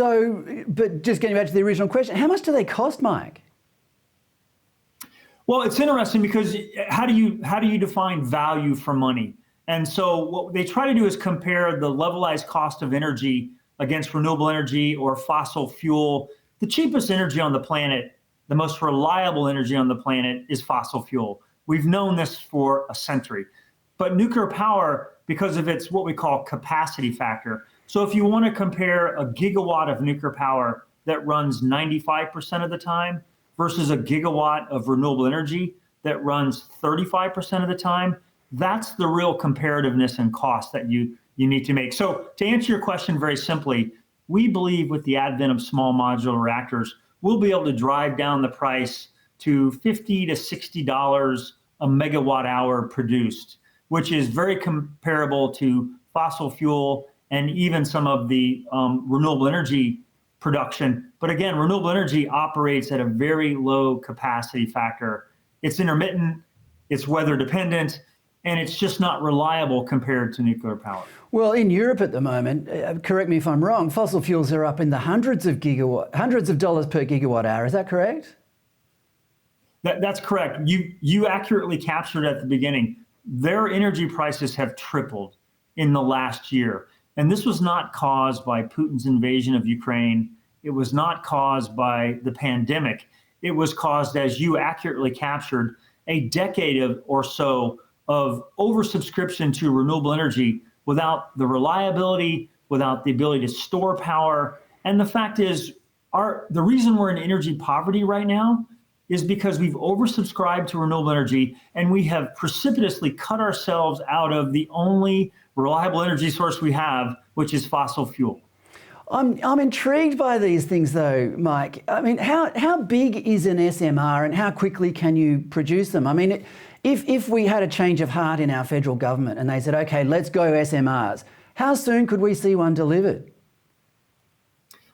So, but just getting back to the original question, how much do they cost, Mike? Well, it's interesting because how do you define value for money? And so what they try to do is compare the levelized cost of energy against renewable energy or fossil fuel. The cheapest energy on the planet, the most reliable energy on the planet, is fossil fuel. We've known this for a century. But nuclear power, because of its what we call capacity factor. So if you want to compare a gigawatt of nuclear power that runs 95% of the time versus a gigawatt of renewable energy that runs 35% of the time, that's the real comparativeness and cost that you need to make. So to answer your question very simply, we believe with the advent of small modular reactors, we'll be able to drive down the price to $50 to $60 a megawatt hour produced, which is very comparable to fossil fuel and even some of the renewable energy production. But again, renewable energy operates at a very low capacity factor. It's intermittent, it's weather dependent, and it's just not reliable compared to nuclear power. Well, in Europe at the moment, correct me if I'm wrong, fossil fuels are up in the hundreds of dollars per gigawatt hour. Is that correct? That's correct. You accurately captured at the beginning. Their energy prices have tripled in the last year. And this was not caused by Putin's invasion of Ukraine. It was not caused by the pandemic. It was caused, as you accurately captured, a decade or so of oversubscription to renewable energy without the reliability, without the ability to store power. And the fact is, the reason we're in energy poverty right now is because we've oversubscribed to renewable energy and we have precipitously cut ourselves out of the only reliable energy source we have, which is fossil fuel. I'm intrigued by these things though, Mike. I mean, how big is an SMR and how quickly can you produce them? I mean, if we had a change of heart in our federal government and they said, okay, let's go SMRs, how soon could we see one delivered?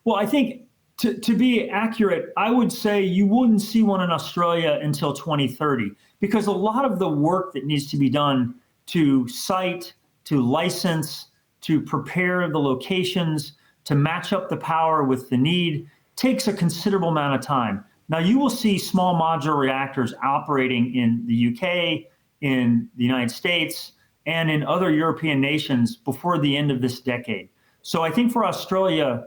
Well, I think to be accurate, I would say you wouldn't see one in Australia until 2030, because a lot of the work that needs to be done to site, to license, to prepare the locations, to match up the power with the need takes a considerable amount of time. Now, you will see small modular reactors operating in the UK, in the United States, and in other European nations before the end of this decade. So I think for Australia,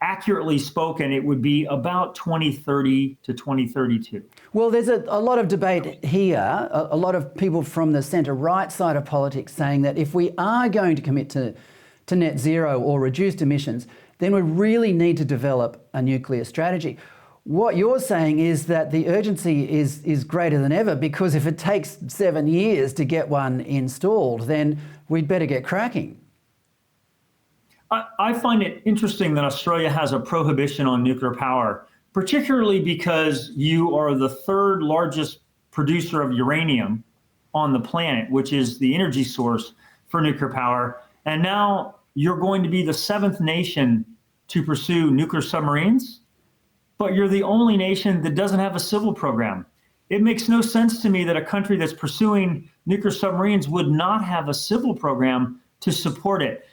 accurately spoken, it would be about 2030 to 2032. Well, there's a lot of debate here, a lot of people from the centre-right side of politics saying that if we are going to commit to net zero or reduced emissions, then we really need to develop a nuclear strategy. What you're saying is that the urgency is greater than ever, because if it takes 7 years to get one installed, then we'd better get cracking. I find it interesting that Australia has a prohibition on nuclear power, particularly because you are the third largest producer of uranium on the planet, which is the energy source for nuclear power. And now you're going to be the 7th nation to pursue nuclear submarines, but you're the only nation that doesn't have a civil program. It makes no sense to me that a country that's pursuing nuclear submarines would not have a civil program to support it.